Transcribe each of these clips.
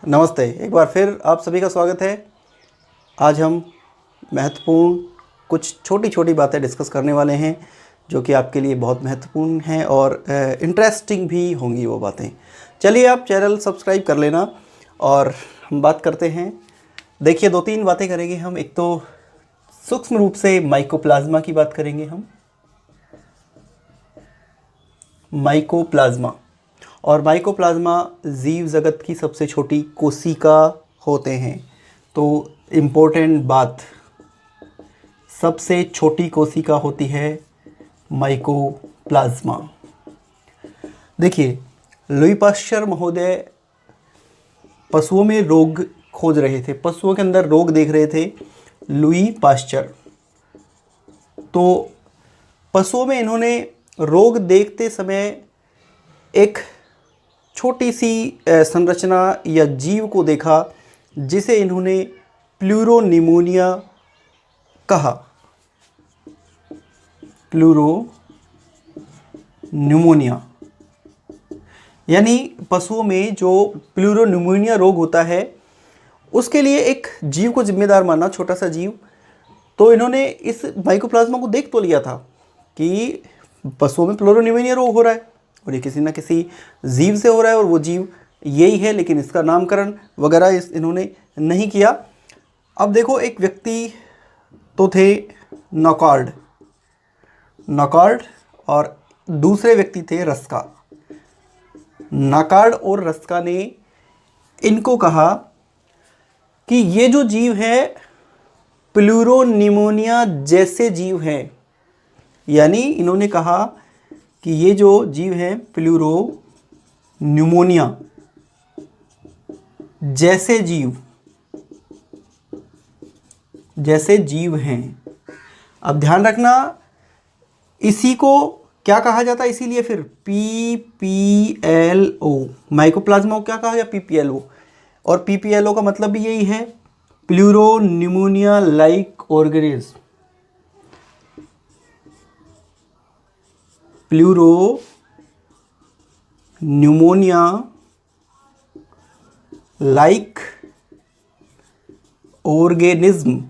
नमस्ते, एक बार फिर आप सभी का स्वागत है। आज हम महत्वपूर्ण कुछ छोटी छोटी बातें डिस्कस करने वाले हैं जो कि आपके लिए बहुत महत्वपूर्ण हैं और इंटरेस्टिंग भी होंगी वो बातें। चलिए आप चैनल सब्सक्राइब कर लेना और हम बात करते हैं। देखिए, दो तीन बातें करेंगे हम। एक तो सूक्ष्म रूप से माइकोप्लाज्मा की बात करेंगे हम। माइकोप्लाज्मा और माइकोप्लाज्मा जीव जगत की सबसे छोटी कोशिका होते हैं। तो इम्पोर्टेंट बात, सबसे छोटी कोशिका होती है माइकोप्लाज्मा। देखिए, लुई पाश्चर महोदय पशुओं में रोग खोज रहे थे, पशुओं के अंदर रोग देख रहे थे लुई पाश्चर। तो पशुओं में इन्होंने रोग देखते समय एक छोटी सी संरचना या जीव को देखा जिसे इन्होंने प्लूरोनिमोनिया कहा। प्लूरोनिमोनिया यानी पशुओं में जो प्लूरोनिमोनिया रोग होता है उसके लिए एक जीव को जिम्मेदार माना, छोटा सा जीव। तो इन्होंने इस माइकोप्लाज्मा को देख तो लिया था कि पशुओं में प्लूरोनिमोनिया रोग हो रहा है और ये किसी न किसी जीव से हो रहा है और वो जीव यही है, लेकिन इसका नामकरण वगैरह इन्होंने नहीं किया। अब देखो, एक व्यक्ति तो थे नॉकार्ड और दूसरे व्यक्ति थे रस्का। नॉकार्ड और रस्का ने इनको कहा कि ये जो जीव है प्लूरोनिमोनिया जैसे जीव हैं। यानी इन्होंने कहा कि ये जो जीव है प्लूरोनिमोनिया जैसे जीव हैं। अब ध्यान रखना, इसी को क्या कहा जाता है, इसीलिए फिर PPLO, माइकोप्लाज्मा को क्या कहा जाता है, PPLO। और PPLO का मतलब भी यही है, pleuropneumonia like organism. Pleuropneumonia like organism.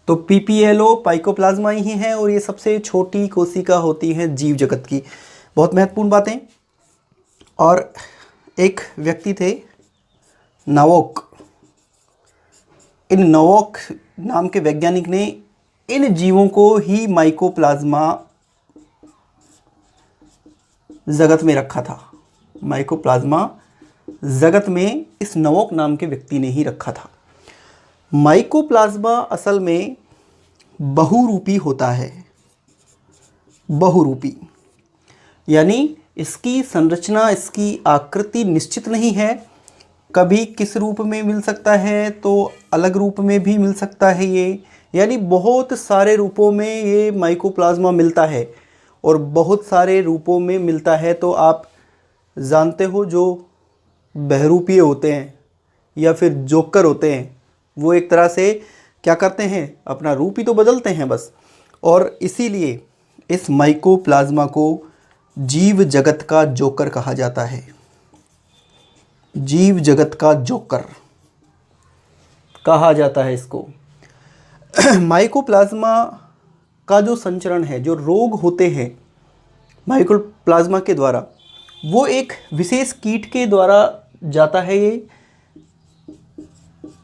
तो PPLO माइकोप्लाज्मा ही है और ये सबसे छोटी कोशिका होती है जीव जगत की। बहुत महत्वपूर्ण बातें। और एक व्यक्ति थे नवोक। इन नवोक नाम के वैज्ञानिक ने इन जीवों को ही माइकोप्लाज्मा जगत में रखा था। माइकोप्लाज्मा जगत में इस नवोक नाम के व्यक्ति ने ही रखा था। माइकोप्लाज्मा असल में बहुरूपी होता है। बहुरूपी यानी इसकी संरचना, इसकी आकृति निश्चित नहीं है। कभी किस रूप में मिल सकता है तो अलग रूप में भी मिल सकता है ये, यानी बहुत सारे रूपों में ये माइकोप्लाज्मा मिलता है और बहुत सारे रूपों में मिलता है। तो आप जानते हो जो बहरूपीय होते हैं या फिर जोकर होते हैं, वो एक तरह से क्या करते हैं, अपना रूप ही तो बदलते हैं बस। और इसीलिए इस माइकोप्लाज्मा को जीव जगत का जोकर कहा जाता है। जीव जगत का जोकर कहा जाता है इसको। माइकोप्लाज्मा का जो संचरण है, जो रोग होते हैं माइकोप्लाज्मा के द्वारा, वो एक विशेष कीट के द्वारा जाता है। ये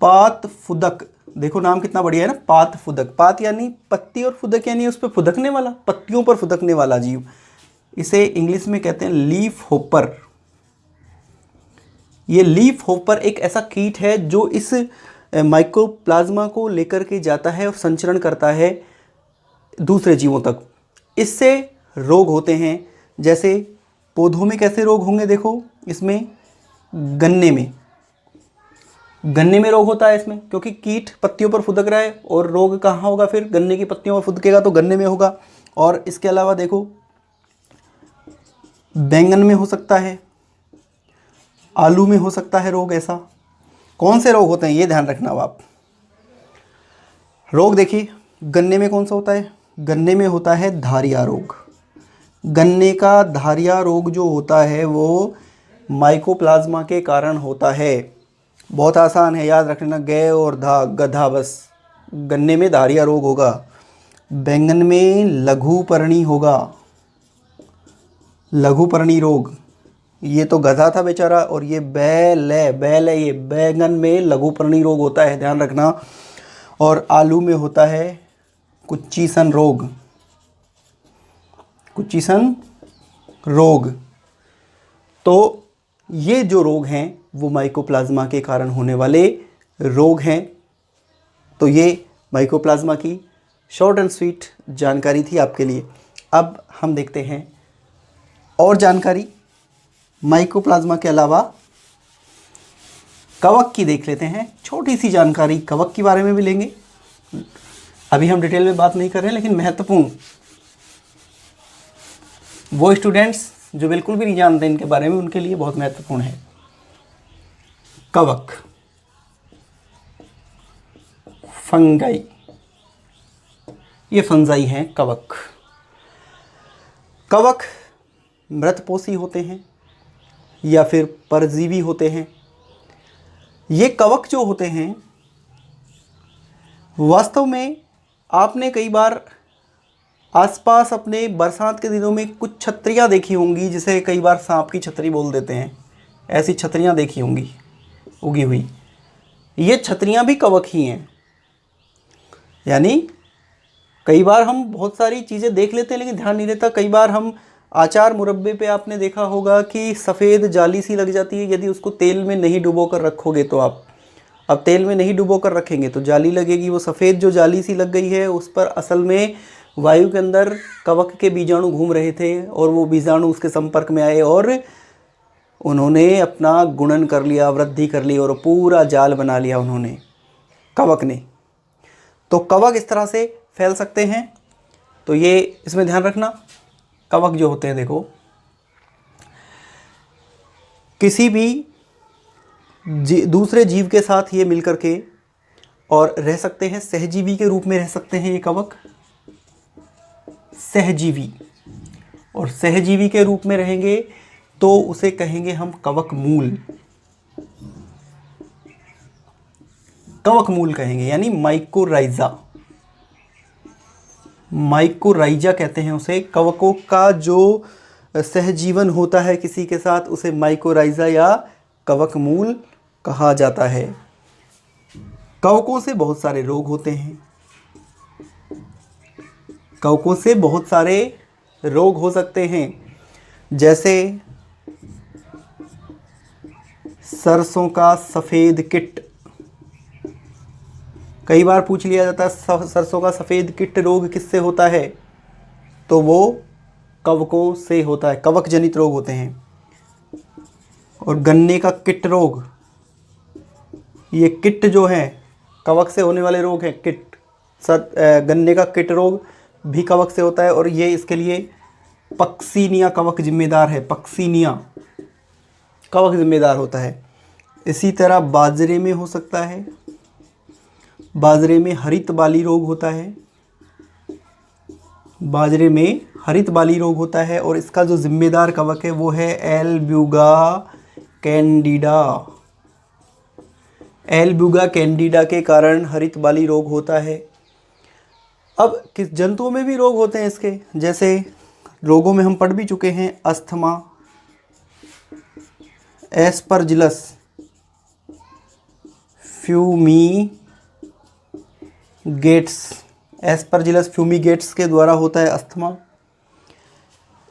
पात फुदक, देखो नाम कितना बढ़िया है ना, पात फुदक। पात यानी पत्ती और फुदक यानी उस पर फुदकने वाला, पत्तियों पर फुदकने वाला जीव। इसे इंग्लिश में कहते हैं लीफ होपर। ये लीफ होपर एक ऐसा कीट है जो इस माइकोप्लाज्मा को लेकर के जाता है और संचरण करता है दूसरे जीवों तक। इससे रोग होते हैं। जैसे पौधों में कैसे रोग होंगे, देखो इसमें गन्ने में रोग होता है इसमें, क्योंकि कीट पत्तियों पर फुदक रहा है। और रोग कहाँ होगा, फिर गन्ने की पत्तियों पर फुदकेगा तो गन्ने में होगा। और इसके अलावा देखो बैंगन में हो सकता है, आलू में हो सकता है रोग। ऐसा कौन से रोग होते हैं ये ध्यान रखना अब आप। रोग देखिए, गन्ने में कौन सा होता है, गन्ने में होता है धारिया रोग। गन्ने का धारिया रोग जो होता है वो माइकोप्लाज्मा के कारण होता है। बहुत आसान है, याद रखना, गे और धा, गधा बस। गन्ने में धारिया रोग होगा, बैंगन में लघुपर्णी होगा, लघुपर्णी रोग। ये तो गधा था बेचारा, और ये बैल है, ये बैंगन में लघुपर्णी रोग होता है, ध्यान रखना। और आलू में होता है कुच्चीसन रोग, कुच्चीसन रोग। तो ये जो रोग हैं वो माइकोप्लाज्मा के कारण होने वाले रोग हैं। तो ये माइकोप्लाज्मा की शॉर्ट एंड स्वीट जानकारी थी आपके लिए। अब हम देखते हैं और जानकारी माइकोप्लाज्मा के अलावा कवक की देख लेते हैं। छोटी सी जानकारी कवक के बारे में भी लेंगे। अभी हम डिटेल में बात नहीं कर रहे हैं, लेकिन महत्वपूर्ण, वो स्टूडेंट्स जो बिल्कुल भी नहीं जानते इनके बारे में, उनके लिए बहुत महत्वपूर्ण है। कवक, फंगाई, ये फंजाई हैं कवक। कवक मृतपोषी होते हैं या फिर परजीवी होते हैं। ये कवक जो होते हैं, वास्तव में आपने कई बार आसपास अपने बरसात के दिनों में कुछ छतरियाँ देखी होंगी, जिसे कई बार सांप की छतरी बोल देते हैं। ऐसी छतरियाँ देखी होंगी उगी हुई। ये छतरियाँ भी कवक ही हैं। यानी कई बार हम बहुत सारी चीज़ें देख लेते हैं लेकिन ध्यान नहीं रहता। कई बार हम अचार मुरब्बे पे आपने देखा होगा कि सफ़ेद जाली सी लग जाती है। यदि उसको तेल में नहीं डुबो कर रखोगे तो आप, अब तेल में नहीं डुबो कर रखेंगे तो जाली लगेगी। वो सफ़ेद जो जाली सी लग गई है, उस पर असल में वायु के अंदर कवक के बीजाणु घूम रहे थे, और वो बीजाणु उसके संपर्क में आए और उन्होंने अपना गुणन कर लिया, वृद्धि कर ली, और पूरा जाल बना लिया उन्होंने, कवक ने। तो कवक इस तरह से फैल सकते हैं। तो ये इसमें ध्यान रखना। कवक जो होते हैं, देखो, किसी भी दूसरे जीव के साथ ये मिलकर के और रह सकते हैं, सहजीवी के रूप में रह सकते हैं ये कवक, सहजीवी। और सहजीवी के रूप में रहेंगे तो उसे कहेंगे हम कवक मूल, कवक मूल कहेंगे, यानी माइकोराइजा, माइकोराइजा कहते हैं उसे। कवकों का जो सहजीवन होता है किसी के साथ, उसे माइकोराइजा या कवक मूल कहा जाता है। कवकों से बहुत सारे रोग होते हैं, कवकों से बहुत सारे रोग हो सकते हैं, जैसे सरसों का सफ़ेद किट। कई बार पूछ लिया जाता है सरसों का सफ़ेद किट रोग किससे होता है, तो वो कवकों से होता है, कवक जनित रोग होते हैं। और गन्ने का किट रोग, ये किट जो है कवक से होने वाले रोग हैं। किट, गन्ने का किट रोग भी कवक से होता है, और ये इसके लिए पक्सीनिया कवक जिम्मेदार है, पक्सीनिया कवक जिम्मेदार होता है। इसी तरह बाजरे में हो सकता है, बाजरे में हरित बाली रोग होता है, बाजरे में हरित बाली रोग होता है, और इसका जो जिम्मेदार कवक है वो है एल्ब्यूगा कैंडिडा। एल्ब्यूगा कैंडिडा के कारण हरित बाली रोग होता है। अब किस जंतुओं में भी रोग होते हैं इसके, जैसे रोगों में हम पढ़ भी चुके हैं, अस्थमा, एस्परजिलस फ्यूमीगेट्स, एस्परजिलस फ्यूमीगेट्स के द्वारा होता है अस्थमा।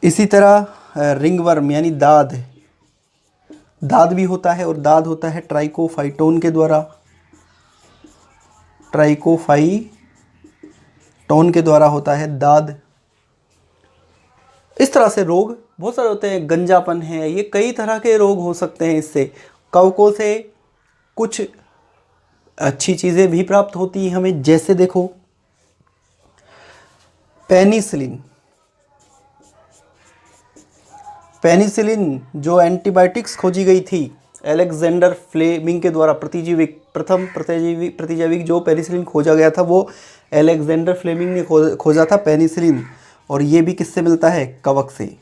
इसी तरह रिंगवर्म यानी दाद, दाद भी होता है, और दाद होता है ट्राइकोफाइटोन के द्वारा, ट्राइकोफाइटोन के द्वारा होता है दाद। इस तरह से रोग बहुत सारे होते हैं, गंजापन है, ये कई तरह के रोग हो सकते हैं इससे। कवकों से कुछ अच्छी चीज़ें भी प्राप्त होती हैं हमें, जैसे देखो पेनिसिलिन। पेनिसिलिन जो एंटीबायोटिक्स खोजी गई थी अलेक्जेंडर फ्लेमिंग के द्वारा, प्रथम प्रतिजैविक जो पेनिसिलिन खोजा गया था वो अलेक्जेंडर फ्लेमिंग ने खोजा था पेनिसिलिन, और ये भी किससे मिलता है, कवक से।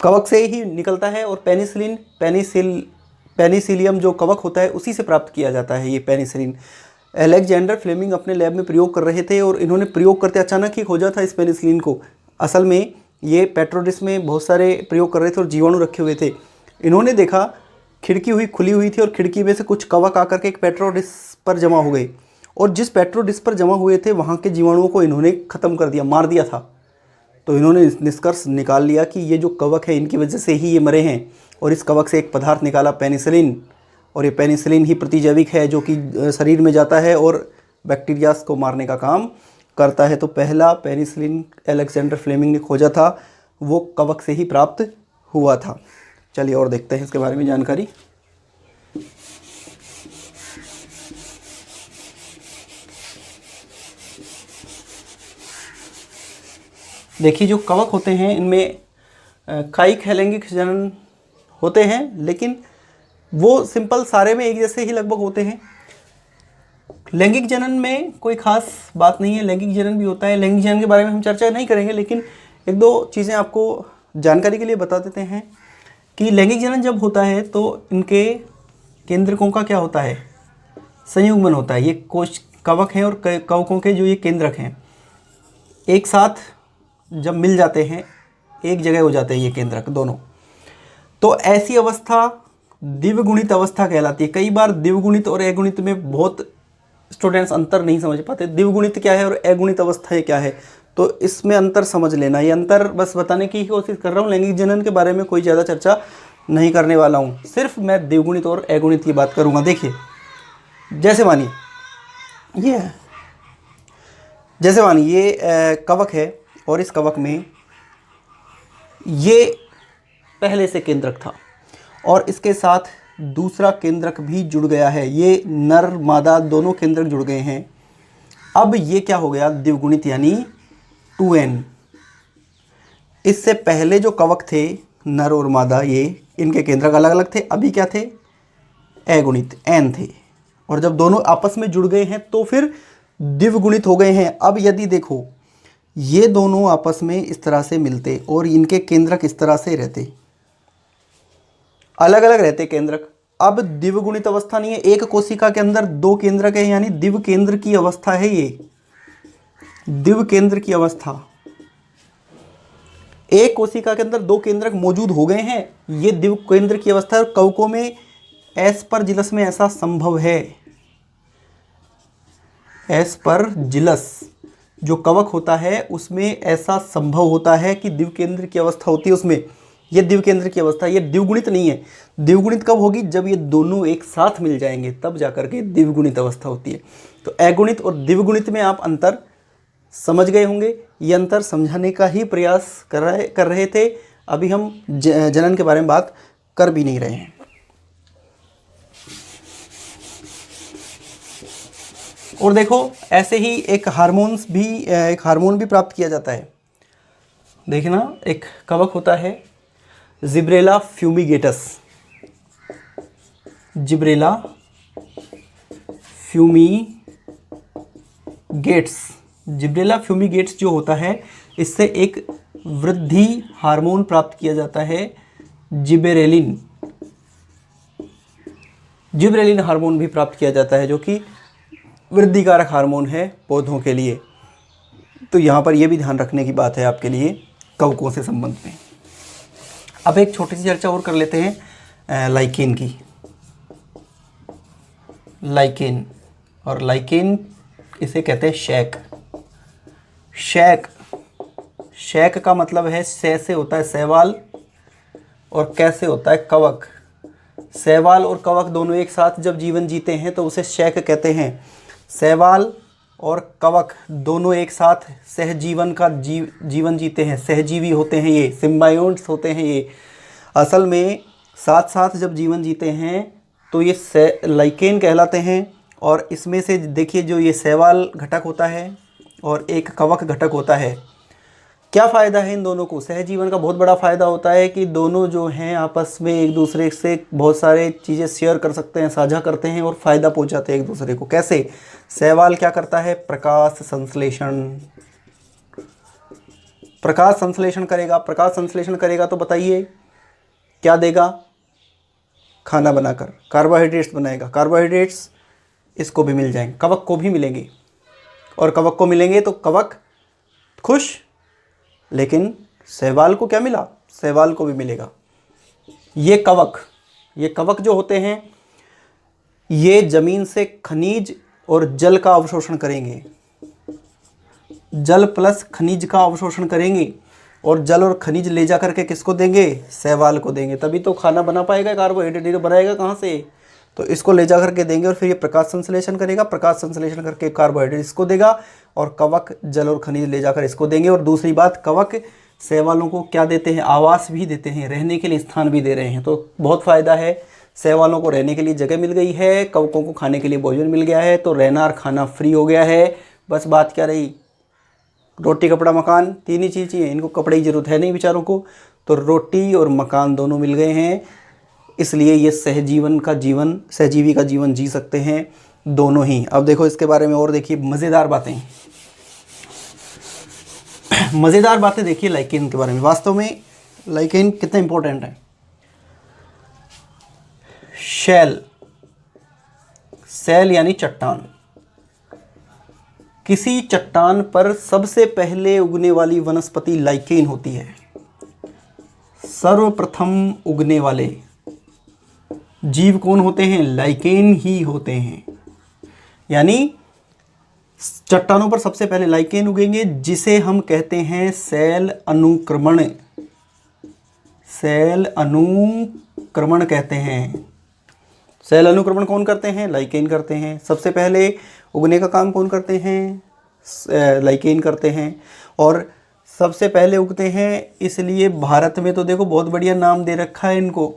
कवक से ही निकलता है। और पेनिसिलियम जो कवक होता है उसी से प्राप्त किया जाता है ये पेनिसिलिन। अलेक्जेंडर फ्लेमिंग अपने लैब में प्रयोग कर रहे थे और इन्होंने प्रयोग करते अचानक ही खोजा था इस पेनिसिलिन को। असल में ये पेट्रोडिस में बहुत सारे प्रयोग कर रहे थे और जीवाणु रखे हुए थे। इन्होंने देखा खिड़की खुली हुई थी और खिड़की में से कुछ कवक आकर के एक पेट्रोडिस पर जमा हो गए, और जिस पेट्रोडिस पर जमा हुए थे वहाँ के जीवाणुओं को इन्होंने ख़त्म कर दिया, मार दिया था। तो इन्होंने निष्कर्ष निकाल लिया कि ये जो कवक है इनकी वजह से ही ये मरे हैं, और इस कवक से एक पदार्थ निकाला पेनिसिलिन, और ये पेनिसिलिन ही प्रतिजैविक है जो कि शरीर में जाता है और बैक्टीरियाज को मारने का काम करता है। तो पहला पेनिसिलिन अलेक्जेंडर फ्लेमिंग ने खोजा था वो कवक से ही प्राप्त हुआ था। चलिए और देखते हैं इसके बारे में जानकारी। देखिए जो कवक होते हैं इनमें कायिक है लैंगिक जनन होते हैं, लेकिन वो सिंपल सारे में एक जैसे ही लगभग होते हैं। लैंगिक जनन में कोई खास बात नहीं है, लैंगिक जनन भी होता है। लैंगिक जनन के बारे में हम चर्चा नहीं करेंगे, लेकिन एक दो चीज़ें आपको जानकारी के लिए बता देते हैं कि लैंगिक जनन जब होता है तो इनके केंद्रकों का क्या होता है, संयुग्मन होता है। ये कोश कवक हैं और कवकों के जो ये केंद्रक हैं एक साथ जब मिल जाते हैं एक जगह हो जाते हैं ये केंद्रक दोनों, तो ऐसी अवस्था द्विगुणित अवस्था कहलाती है। कई बार द्विगुणित और अगुणित में बहुत स्टूडेंट्स अंतर नहीं समझ पाते, द्विगुणित क्या है और अगुणित अवस्था क्या है, तो इसमें अंतर समझ लेना। ये अंतर बस बताने की कोशिश कर रहा हूँ। लैंगिक जनन के बारे में कोई ज़्यादा चर्चा नहीं करने वाला हूँ, सिर्फ मैं द्विगुणित और अगुणित की बात करूँगा। देखिए जैसे मानिए ये कवक है और इस कवक में ये पहले से केंद्रक था और इसके साथ दूसरा केंद्रक भी जुड़ गया है। ये नर मादा दोनों केंद्रक जुड़ गए हैं। अब ये क्या हो गया, द्विगुणित यानी 2n। इससे पहले जो कवक थे नर और मादा ये इनके केंद्रक अलग अलग थे, अभी क्या थे, अगुणित n थे। और जब दोनों आपस में जुड़ गए हैं तो फिर द्विगुणित हो गए हैं। अब यदि देखो ये दोनों आपस में इस तरह से मिलते और इनके केंद्रक इस तरह से रहते, अलग अलग रहते केंद्रक, अब द्विगुणित अवस्था नहीं है। एक कोशिका के अंदर दो केंद्रक है यानी द्विकेंद्र की अवस्था है। ये द्विकेंद्र की अवस्था, एक कोशिका के अंदर दो केंद्रक मौजूद हो गए हैं, ये द्विकेंद्र की अवस्था है। और कवकों में एस्परजिलस में ऐसा संभव है। एस्परजिलस जो कवक होता है उसमें ऐसा संभव होता है कि द्विकेंद्र की अवस्था होती है उसमें। ये द्विकेंद्र की अवस्था, ये द्विगुणित नहीं है। द्विगुणित कब होगी, जब ये दोनों एक साथ मिल जाएंगे तब जाकर के द्विगुणित अवस्था होती है। तो अगुणित और द्विगुणित में आप अंतर समझ गए होंगे। ये अंतर समझाने का ही प्रयास कर रहे थे। अभी हम जनन के बारे में बात कर भी नहीं रहे हैं। और देखो ऐसे ही एक हार्मोन भी प्राप्त किया जाता है। देखना एक कवक होता है जिब्रेला फ्यूमिगेटस। जिब्रेला फ्यूमिगेट्स जो होता है इससे एक वृद्धि हार्मोन प्राप्त किया जाता है, जिब्रेलिन हार्मोन भी प्राप्त किया जाता है जो कि वृद्धिकारक हार्मोन है पौधों के लिए। तो यहाँ पर यह भी ध्यान रखने की बात है आपके लिए कवकों से संबंध में। अब एक छोटी सी चर्चा और कर लेते हैं लाइकेन की। लाइकेन, और लाइकेन इसे कहते हैं शैक का मतलब है से होता है शैवाल और कैसे होता है कवक। शैवाल और कवक दोनों एक साथ जब जीवन जीते हैं तो उसे शैक कहते हैं। शैवाल और कवक दोनों एक साथ सहजीवन का जीवन जीते हैं, सहजीवी होते हैं, ये सिम्बायोट्स होते हैं। ये असल में साथ साथ जब जीवन जीते हैं तो ये लाइकेन कहलाते हैं। और इसमें से देखिए जो ये शैवाल घटक होता है और एक कवक घटक होता है, क्या फ़ायदा है इन दोनों को। सहजीवन का बहुत बड़ा फ़ायदा होता है कि दोनों जो हैं आपस में एक दूसरे से बहुत सारे चीज़ें शेयर कर सकते हैं, साझा करते हैं और फ़ायदा पहुंचाते हैं एक दूसरे को। कैसे, शैवाल क्या करता है, प्रकाश संश्लेषण, प्रकाश संश्लेषण करेगा, प्रकाश संश्लेषण करेगा तो बताइए क्या देगा, खाना बनाकर कार्बोहाइड्रेट्स बनाएगा, कार्बोहाइड्रेट्स इसको भी मिल जाएंगे, कवक को भी मिलेंगे, और कवक को मिलेंगे तो कवक खुश, लेकिन शैवाल को क्या मिला, शैवाल को भी मिलेगा। ये कवक जो होते हैं ये ज़मीन से खनिज और जल का अवशोषण करेंगे, जल प्लस खनिज का अवशोषण करेंगे, और जल और खनिज ले जा करके किसको देंगे, शैवाल को देंगे, तभी तो खाना बना पाएगा, कार्बोहाइड्रेट बनाएगा कहाँ से, तो इसको ले जा करके देंगे, और फिर ये प्रकाश संश्लेषण करेगा, प्रकाश संश्लेषण करके कार्बोहाइड्रेट इसको देगा, और कवक जल और खनिज ले जाकर इसको देंगे। और दूसरी बात, कवक शैवालों को क्या देते हैं, आवास भी देते हैं, रहने के लिए स्थान भी दे रहे हैं, तो बहुत फ़ायदा है। शैवालों को रहने के लिए जगह मिल गई है, कवकों को खाने के लिए भोजन मिल गया है, तो रहना और खाना फ्री हो गया है। बस बात क्या रही, रोटी कपड़ा मकान, तीन ही चीज़ चाहिए, इनको कपड़े की ज़रूरत है नहीं बेचारों को, तो रोटी और मकान दोनों मिल गए हैं, इसलिए ये सहजीवी का जीवन जी सकते हैं दोनों ही। अब देखो इसके बारे में और देखिए मज़ेदार बातें देखिए लाइकेन के बारे में। वास्तव में लाइकेन कितना इंपॉर्टेंट है। सेल यानी चट्टान, किसी चट्टान पर सबसे पहले उगने वाली वनस्पति लाइकेन होती है। सर्वप्रथम उगने वाले जीव कौन होते हैं, लाइकेन ही होते हैं। यानी चट्टानों पर सबसे पहले लाइकेन उगेंगे, जिसे हम कहते हैं सेल अनुक्रमण कहते हैं। सेल अनुक्रमण कौन करते हैं, लाइकेन करते हैं। सबसे पहले उगने का काम कौन करते हैं, लाइकेन करते हैं, और सबसे पहले उगते हैं, इसलिए भारत में तो देखो बहुत बढ़िया नाम दे रखा है इनको।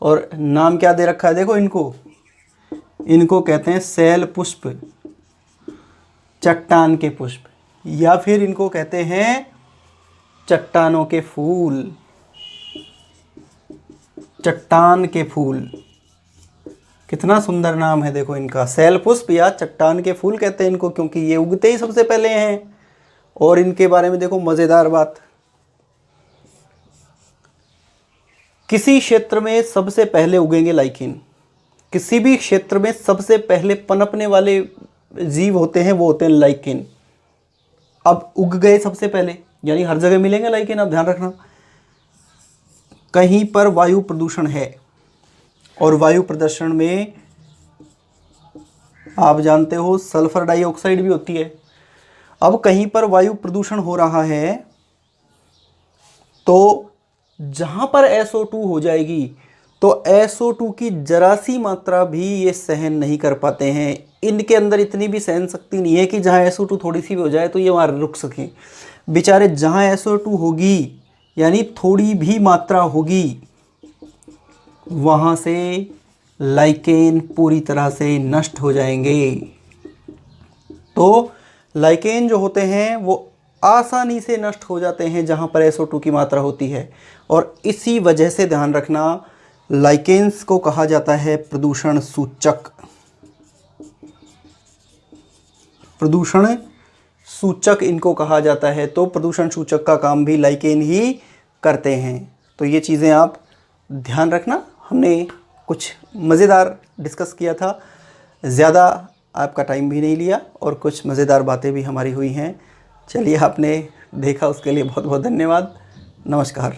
और नाम क्या दे रखा है, देखो इनको कहते हैं सेल पुष्प, चट्टान के पुष्प, या फिर इनको कहते हैं चट्टानों के फूल, चट्टान के फूल। कितना सुंदर नाम है देखो इनका, सेल पुष्प या चट्टान के फूल कहते हैं इनको, क्योंकि ये उगते ही सबसे पहले हैं। और इनके बारे में देखो मज़ेदार बात, किसी क्षेत्र में सबसे पहले उगेंगे लाइकेन। किसी भी क्षेत्र में सबसे पहले पनपने वाले जीव होते हैं वो होते हैं लाइकेन। अब उग गए सबसे पहले, यानी हर जगह मिलेंगे लाइकेन। अब ध्यान रखना, कहीं पर वायु प्रदूषण है, और वायु प्रदूषण में आप जानते हो सल्फर डाइऑक्साइड भी होती है। अब कहीं पर वायु प्रदूषण हो रहा है तो जहाँ पर SO2 हो जाएगी, तो SO2 की जरा सी मात्रा भी ये सहन नहीं कर पाते हैं। इनके अंदर इतनी भी सहन शक्ति नहीं है कि जहाँ SO2 थोड़ी सी भी हो जाए तो ये वहाँ रुक सकें। बेचारे जहाँ SO2 होगी, यानी थोड़ी भी मात्रा होगी, वहाँ से लाइकेन पूरी तरह से नष्ट हो जाएंगे। तो लाइकेन जो होते हैं वो आसानी से नष्ट हो जाते हैं जहाँ पर SO2 की मात्रा होती है, और इसी वजह से ध्यान रखना, लाइकेन्स को कहा जाता है प्रदूषण सूचक। प्रदूषण सूचक इनको कहा जाता है, तो प्रदूषण सूचक का काम भी लाइकेन ही करते हैं। तो ये चीज़ें आप ध्यान रखना। हमने कुछ मज़ेदार डिस्कस किया था, ज़्यादा आपका टाइम भी नहीं लिया, और कुछ मज़ेदार बातें भी हमारी हुई हैं। चलिए, आपने देखा उसके लिए बहुत बहुत धन्यवाद। नमस्कार।